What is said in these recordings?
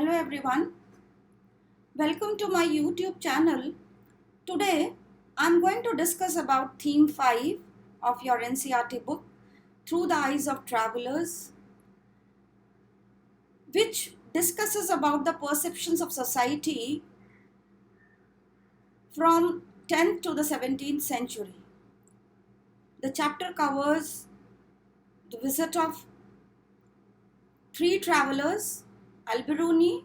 Hello everyone, welcome to my YouTube channel. Today I'm going to discuss about theme 5 of your NCERT book Through the Eyes of Travelers, which discusses about the perceptions of society from 10th to the 17th century. The chapter covers the visit of three travelers, Al-Biruni,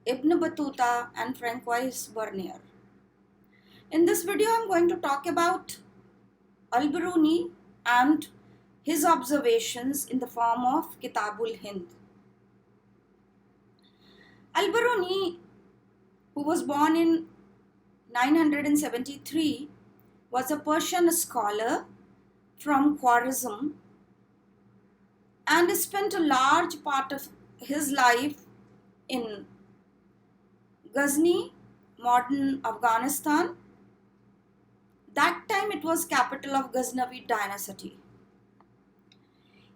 Ibn Battuta and Francois Bernier. In this video I'm going to talk about Al-Biruni and his observations in the form of Kitabul Hind. Al-Biruni, who was born in 973, was a Persian scholar from Khwarizm and spent a large part of his life in Ghazni, modern Afghanistan. That time it was capital of Ghaznavid dynasty.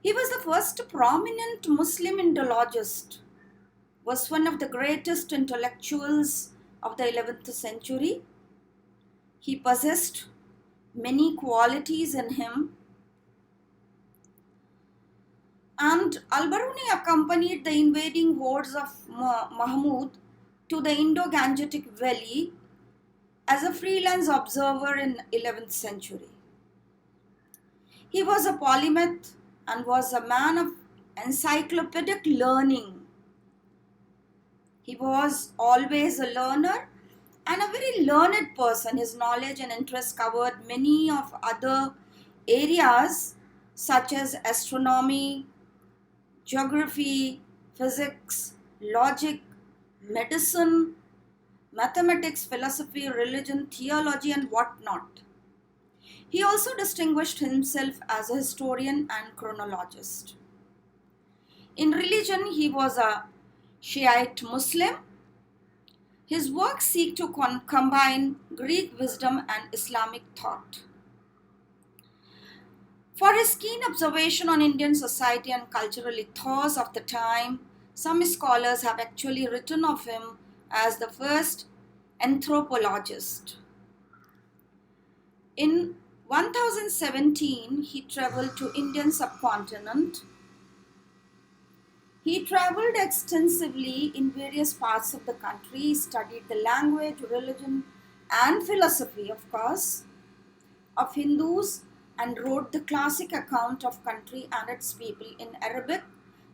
He was the first prominent Muslim Indologist, was one of the greatest intellectuals of the 11th century. He possessed many qualities in him. And Al-Biruni accompanied the invading hordes of Mahmud to the Indo-Gangetic Valley as a freelance observer in 11th century. He was a polymath and was a man of encyclopedic learning. He was always a learner and a very learned person. His knowledge and interests covered many of other areas such as astronomy, geography, physics, logic, medicine, mathematics, philosophy, religion, theology and whatnot. He also distinguished himself as a historian and chronologist. In religion, he was a Shiite Muslim. His works seek to combine Greek wisdom and Islamic thought. For his keen observation on Indian society and cultural ethos of the time, some scholars have actually written of him as the first anthropologist. In 1017, he traveled to Indian subcontinent. He traveled extensively in various parts of the country. He studied the language, religion, and philosophy, of course, of Hindus and wrote the classic account of country and its people in Arabic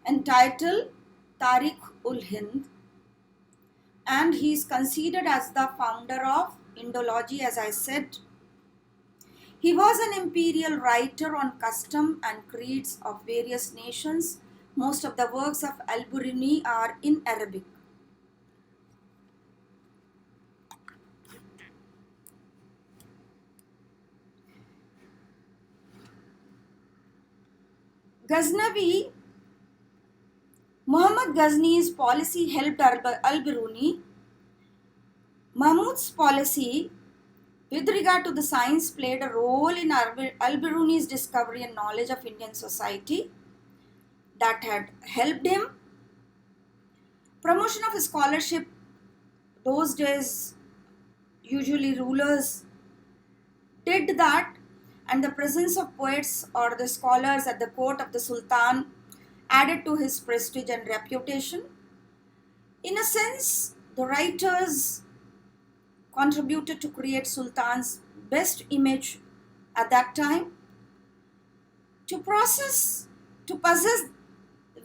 entitled Tarikh ul Hind. And he is considered as the founder of Indology, as I said. He was an imperial writer on custom and creeds of various nations. Most of the works of Al-Biruni are in Arabic. Ghaznavi, Muhammad Ghazni's policy helped Al-Biruni. Mahmud's policy with regard to the science played a role in Al-Biruni's discovery and knowledge of Indian society that had helped him. Promotion of scholarship, those days usually rulers did that, and the presence of poets or the scholars at the court of the Sultan added to his prestige and reputation. In a sense, the writers contributed to create Sultan's best image at that time. To possess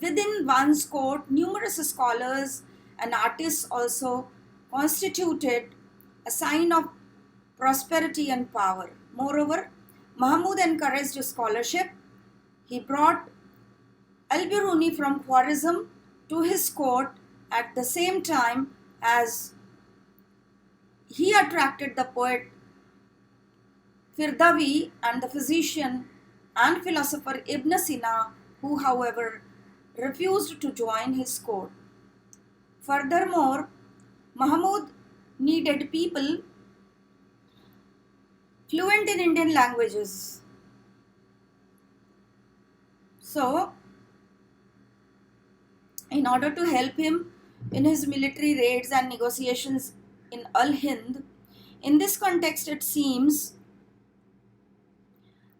within one's court numerous scholars and artists also constituted a sign of prosperity and power. Moreover, Mahmud encouraged scholarship. He brought Al-Biruni from Khwarizm to his court at the same time as he attracted the poet Firdavi and the physician and philosopher Ibn Sina, who however refused to join his court. Furthermore, Mahmud needed people fluent in Indian languages. So, in order to help him, in his military raids and negotiations in Al-Hind. In this context, it seems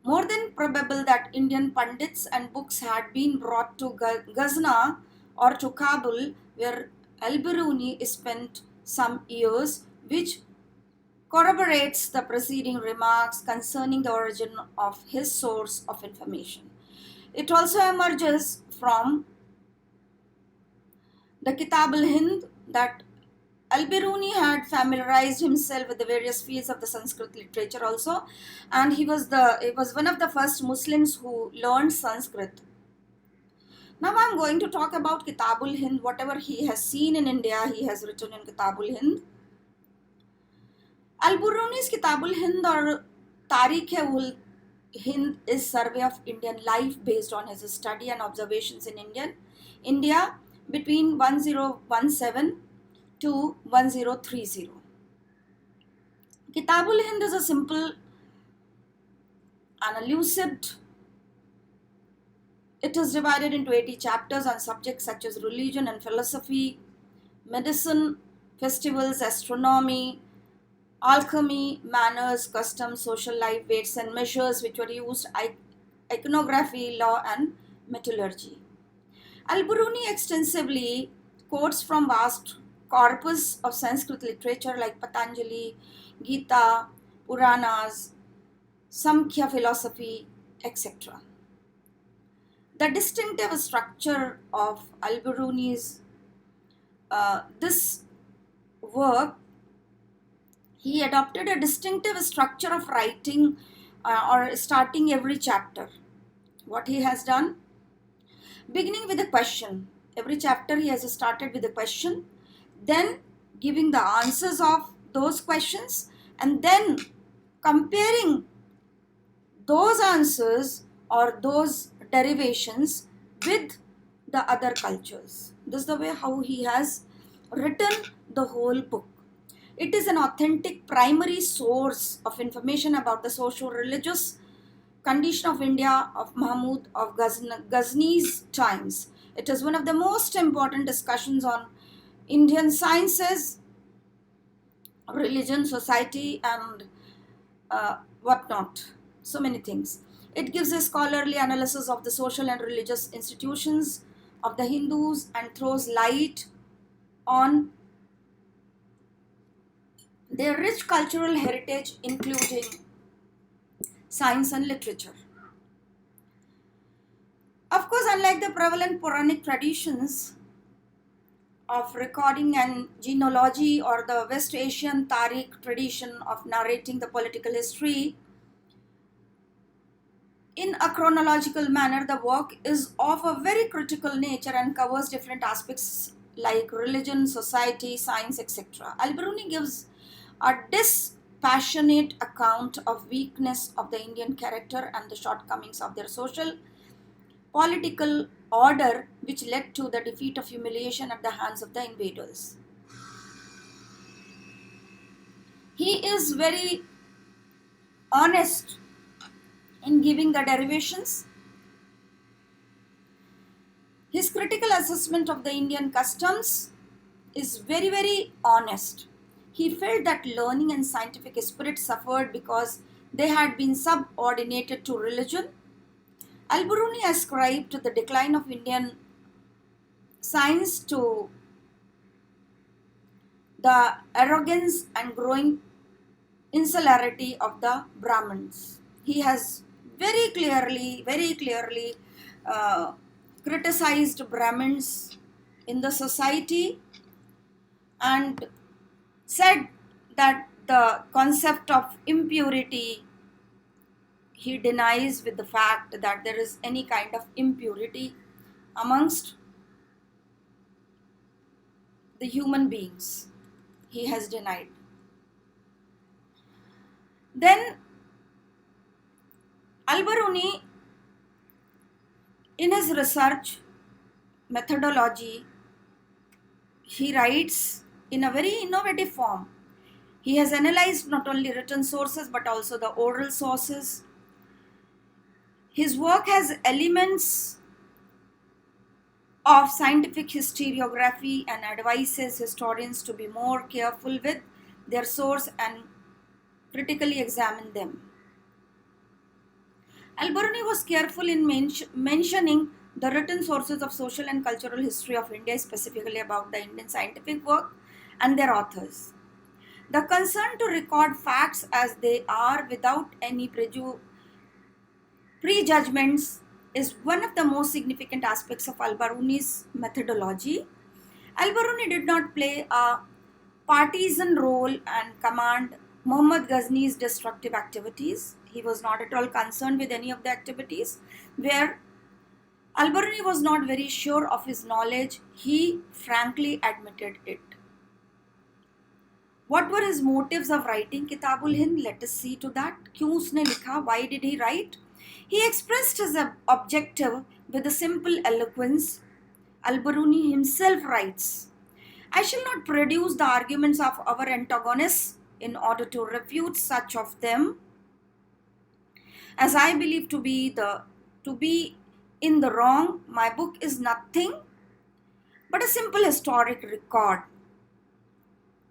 more than probable that Indian pundits and books had been brought to Ghazna or to Kabul, where Al-Biruni spent some years, which corroborates the preceding remarks concerning the origin of his source of information. It also emerges from the Kitab al-Hind that Al-Biruni had familiarized himself with the various fields of the Sanskrit literature also, and he was one of the first Muslims who learned Sanskrit. Now I'm going to talk about Kitab al-Hind. Whatever he has seen in India, he has written in Kitab al-Hind. Al-Biruni's Kitab al-Hind or Tarikh-ul-Hind is survey of Indian life based on his study and observations in India between 1017 to 1030. Kitab al-Hind is a simple and lucid. It is divided into 80 chapters on subjects such as religion and philosophy, medicine, festivals, astronomy, alchemy, manners, customs, social life, weights and measures which were used, iconography, law and metallurgy. Al-Biruni extensively quotes from vast corpus of Sanskrit literature like Patanjali, Gita, Puranas, Samkhya philosophy, etc. The distinctive structure of Al-Biruni's this work, he adopted a distinctive structure of writing or starting every chapter. What he has done? Beginning with a question. Every chapter he has started with a question, then giving the answers of those questions, and then comparing those answers or those derivations with the other cultures. This is the way how he has written the whole book. It is an authentic primary source of information about the socio-religious condition of India of Mahmud of Ghazni's times. It is one of the most important discussions on Indian sciences, religion, society, and whatnot. So many things. It gives a scholarly analysis of the social and religious institutions of the Hindus and throws light on their rich cultural heritage, including science and literature. Of course, unlike the prevalent Puranic traditions of recording and genealogy or the West Asian Tariq tradition of narrating the political history in a chronological manner, the work is of a very critical nature and covers different aspects like religion, society, science, etc. Al-Biruni gives a dispassionate account of weakness of the Indian character and the shortcomings of their social, political order which led to the defeat of humiliation at the hands of the invaders. He is very honest in giving the derivations. His critical assessment of the Indian customs is very, very honest. He felt that learning and scientific spirit suffered because they had been subordinated to religion. Al-Biruni ascribed the decline of Indian science to the arrogance and growing insularity of the Brahmins. He has very clearly criticized Brahmins in the society and said that the concept of impurity he denies with the fact that there is any kind of impurity amongst the human beings. He has denied. Then Al-Biruni, in his research methodology, he writes in a very innovative form. He has analyzed not only written sources but also the oral sources. His work has elements of scientific historiography and advises historians to be more careful with their source and critically examine them. Al-Biruni was careful in mentioning the written sources of social and cultural history of India, specifically about the Indian scientific work and their authors. The concern to record facts as they are without any prejudgments is one of the most significant aspects of Al-Biruni's methodology. Al-Biruni did not play a partisan role and command Muhammad Ghazni's destructive activities. He was not at all concerned with any of the activities. Where Al-Biruni was not very sure of his knowledge, he frankly admitted it. What were his motives of writing Kitabul Hind? Let us see to that. Kyun usne likha? Why did he write? He expressed his objective with a simple eloquence. Al-Biruni himself writes, I shall not produce the arguments of our antagonists in order to refute such of them as I believe to be in the wrong. My book is nothing but a simple historic record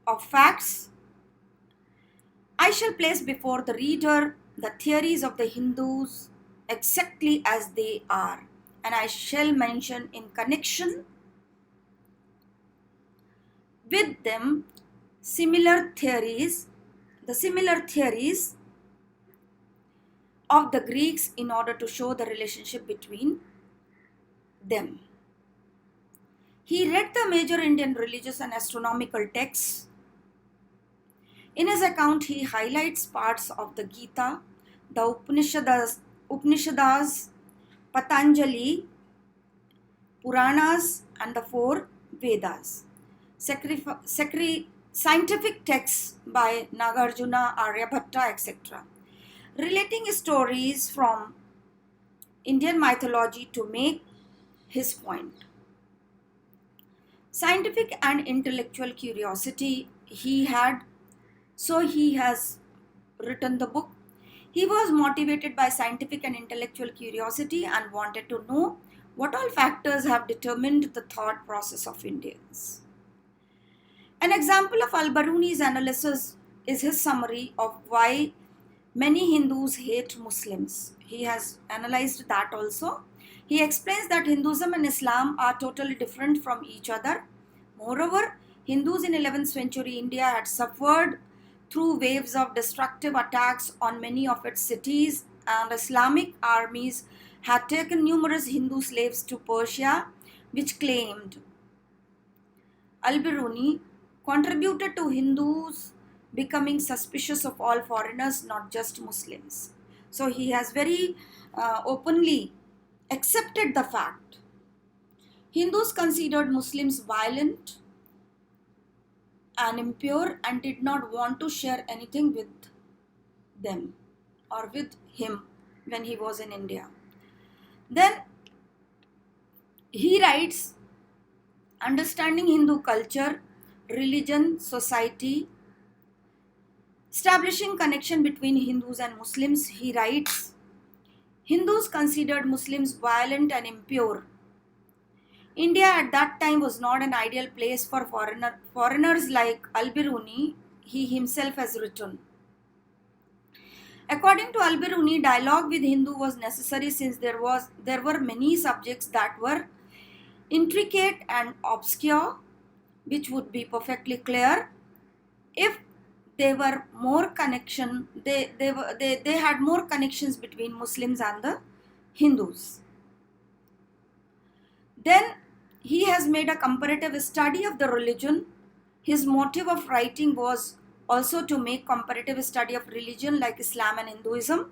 of facts. I shall place before the reader the theories of the Hindus exactly as they are, and I shall mention in connection with them the similar theories of the Greeks in order to show the relationship between them. He read the major Indian religious and astronomical texts. In his account, he highlights parts of the Gita, the Upanishads, Patanjali, Puranas, and the four Vedas. Scientific texts by Nagarjuna, Aryabhatta, etc. Relating stories from Indian mythology to make his point. Scientific and intellectual curiosity he had, so he has written the book. He was motivated by scientific and intellectual curiosity and wanted to know what all factors have determined the thought process of Indians. An example of Al-Biruni's analysis is his summary of why many Hindus hate Muslims. He has analyzed that also. He explains that Hinduism and Islam are totally different from each other. Moreover, Hindus in 11th century India had suffered through waves of destructive attacks on many of its cities, and Islamic armies had taken numerous Hindu slaves to Persia, which claimed Al-Biruni contributed to Hindus becoming suspicious of all foreigners, not just Muslims. So he has very openly accepted the fact. Hindus considered Muslims violent and impure and did not want to share anything with them or with him when he was in India. Then he writes, understanding Hindu culture, religion, society, establishing connection between Hindus and Muslims, he writes, Hindus considered Muslims violent and impure. India at that time was not an ideal place for foreigners like Al-Biruni, he himself has written. According to Al-Biruni, dialogue with Hindu was necessary since there were many subjects that were intricate and obscure, which would be perfectly clear if they were more connection. They had more connections between Muslims and the Hindus. Then he has made a comparative study of the religion. His motive of writing was also to make comparative study of religion like Islam and Hinduism.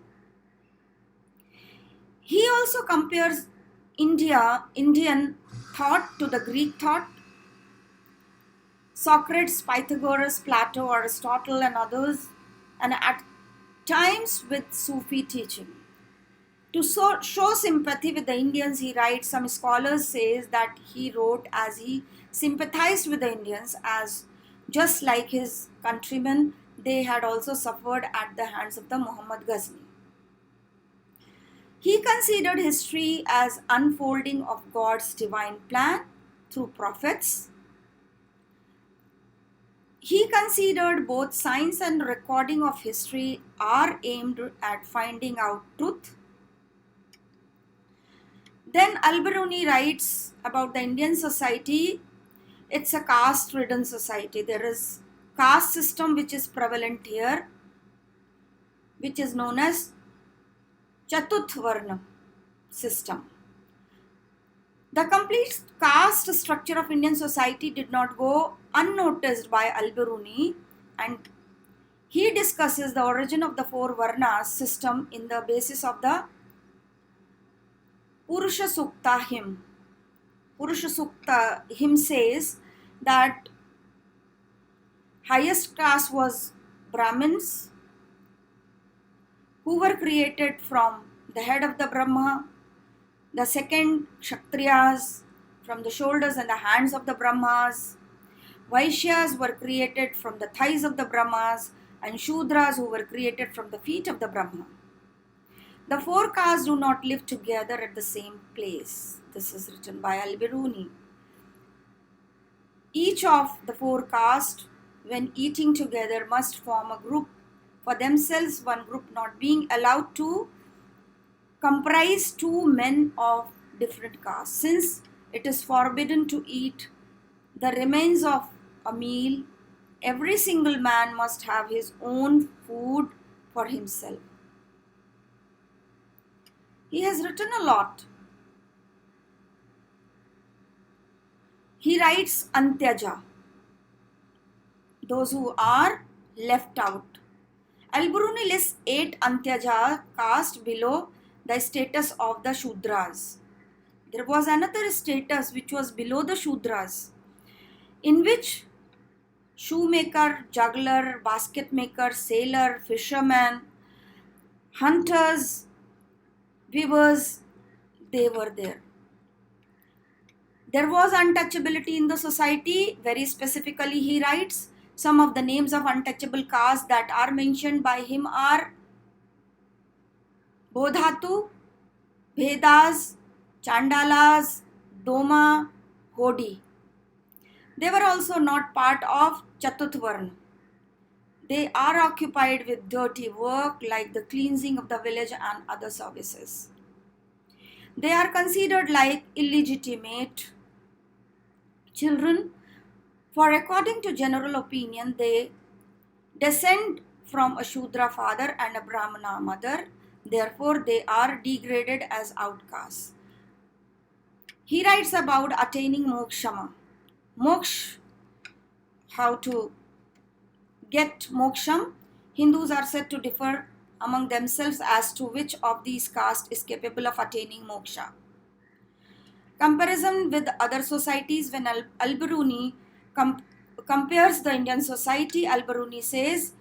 He also compares Indian thought to the Greek thought. Socrates, Pythagoras, Plato, Aristotle and others, and at times with Sufi teaching. To show sympathy with the Indians, he writes, some scholars say that he wrote as he sympathized with the Indians, as just like his countrymen, they had also suffered at the hands of the Muhammad Ghazni. He considered history as unfolding of God's divine plan through prophets. He considered both science and recording of history are aimed at finding out truth. Then Al-Biruni writes about the Indian society. It's a caste-ridden society. There is caste system which is prevalent here, which is known as Chatutvarna system. The complete caste structure of Indian society did not go unnoticed by Al-Biruni, and he discusses the origin of the four Varnas system in the basis of the Purusha Sukta hymn. Purusha Sukta hymn says that highest caste was Brahmins, who were created from the head of the Brahma. The second, Kshatriyas, from the shoulders and the hands of the Brahmas. Vaishyas were created from the thighs of the Brahmas, and Shudras, who were created from the feet of the Brahma. The four castes do not live together at the same place. This is written by Al-Biruni. Each of the four castes, when eating together, must form a group for themselves, one group not being allowed to comprise two men of different castes. Since it is forbidden to eat the remains of a meal, every single man must have his own food for himself. He has written a lot. He writes Antyaja, those who are left out. Al-Biruni lists 8 Antyaja caste below the status of the Shudras. There was another status which was below the Shudras, in which shoemaker, juggler, basket maker, sailor, fisherman, hunters, weavers, they were there. There was untouchability in the society. Very specifically, he writes, some of the names of untouchable castes that are mentioned by him are Bodhatu, Vedas, Chandalas, Doma, Hodi. They were also not part of Chatutvarna. They are occupied with dirty work like the cleansing of the village and other services. They are considered like illegitimate children, for according to general opinion, they descend from a Shudra father and a Brahmana mother. Therefore, they are degraded as outcasts. He writes about attaining mokshama. Moksha, how to get moksham. Hindus are said to differ among themselves as to which of these castes is capable of attaining moksha. Comparison with other societies. When Al-Biruni compares the Indian society, Al-Biruni says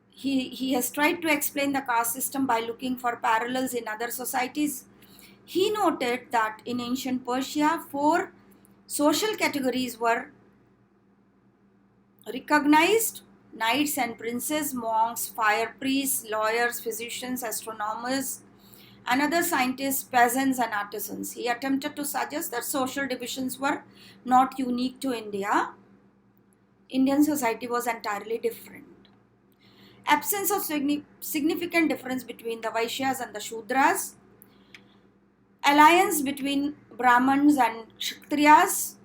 he has tried to explain the caste system by looking for parallels in other societies. He noted that in ancient Persia, 4 social categories were recognized: knights and princes, monks, fire priests, lawyers, physicians, astronomers, and other scientists, peasants, and artisans. He attempted to suggest that social divisions were not unique to India. Indian society was entirely different. Absence of significant difference between the Vaishyas and the Shudras. Alliance between Brahmins and Kshatriyas.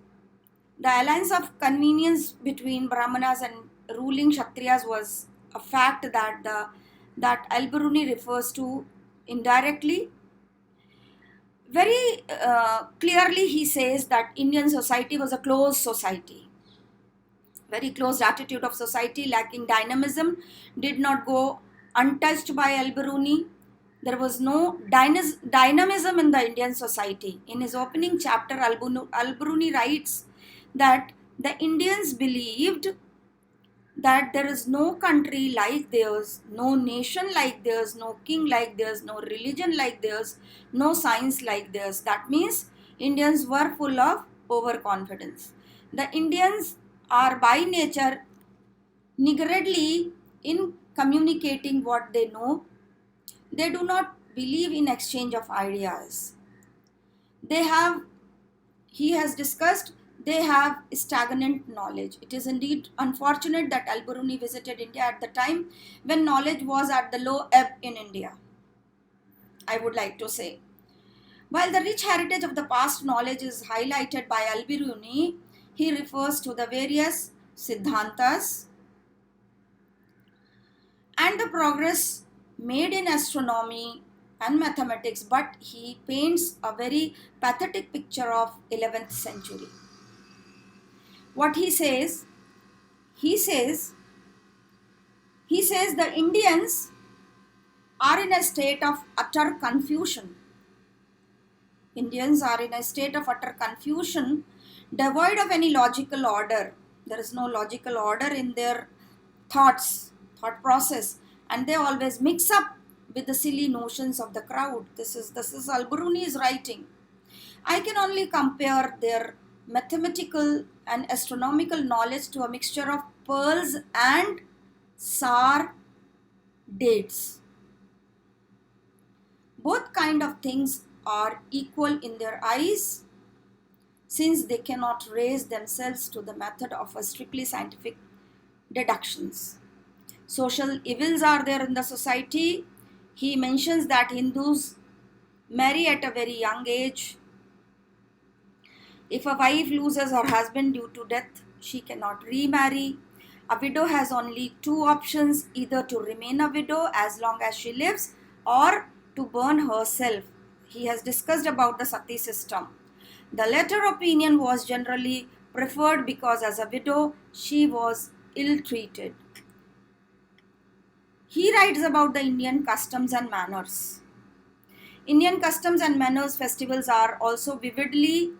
The alliance of convenience between Brahmanas and ruling Kshatriyas was a fact that Al-Biruni refers to indirectly. Very clearly he says that Indian society was a closed society. Very closed attitude of society, lacking dynamism, did not go untouched by Al-Biruni. There was no dynamism in the Indian society. In his opening chapter, Al-Biruni writes that the Indians believed that there is no country like theirs, no nation like theirs, no king like theirs, no religion like theirs, no science like theirs. That means Indians were full of overconfidence. The Indians are by nature niggardly in communicating what they know. They do not believe in exchange of ideas. They have, he has discussed, they have stagnant knowledge. It is indeed unfortunate that Al-Biruni visited India at the time when knowledge was at the low ebb in India, I would like to say. While the rich heritage of the past knowledge is highlighted by Al-Biruni, he refers to the various Siddhantas and the progress made in astronomy and mathematics, but he paints a very pathetic picture of 11th century. What he says, he says, he says the Indians are in a state of utter confusion. Indians are in a state of utter confusion, devoid of any logical order. There is no logical order in their thought process, and they always mix up with the silly notions of the crowd. This is Al-Biruni's writing. I can only compare their mathematical and astronomical knowledge to a mixture of pearls and sour dates. Both kind of things are equal in their eyes, since they cannot raise themselves to the method of a strictly scientific deductions. Social evils are there in the society. He mentions that Hindus marry at a very young age. If a wife loses her husband due to death, she cannot remarry. A widow has only two options, either to remain a widow as long as she lives or to burn herself. He has discussed about the sati system. The latter opinion was generally preferred because as a widow she was ill-treated. He writes about the Indian customs and manners. Indian customs and manners festivals are also vividly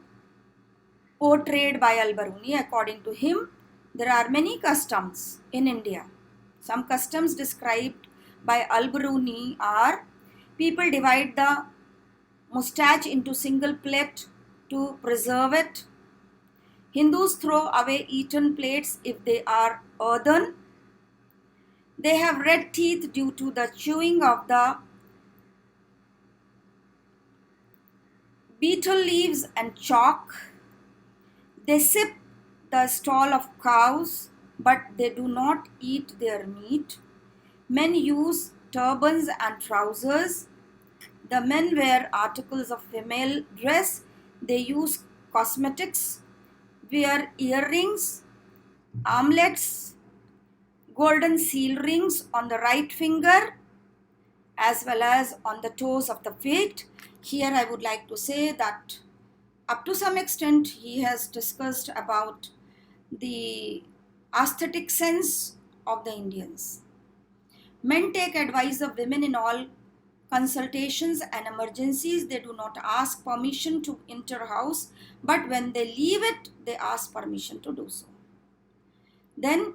portrayed by Al-Biruni. According to him, there are many customs in India. Some customs described by Al-Biruni are: people divide the mustache into single plate to preserve it. Hindus throw away eaten plates if they are earthen. They have red teeth due to the chewing of the betel leaves and chalk. They sip the stool of cows, but they do not eat their meat. Men use turbans and trousers. The men wear articles of female dress. They use cosmetics, wear earrings, armlets, golden seal rings on the right finger as well as on the toes of the feet. Here I would like to say that up to some extent he has discussed about the aesthetic sense of the Indians. Men take advice of women in all consultations and emergencies. They do not ask permission to enter house, but when they leave it, they ask permission to do so. Then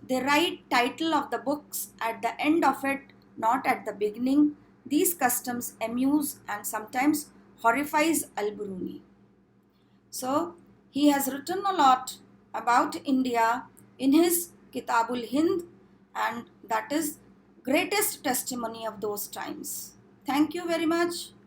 they write title of the books at the end of it, not at the beginning. These customs amuse and sometimes horrifies Al-Biruni. So he has written a lot about India in his Kitabul Hind, and that is greatest testimony of those times. Thank you very much.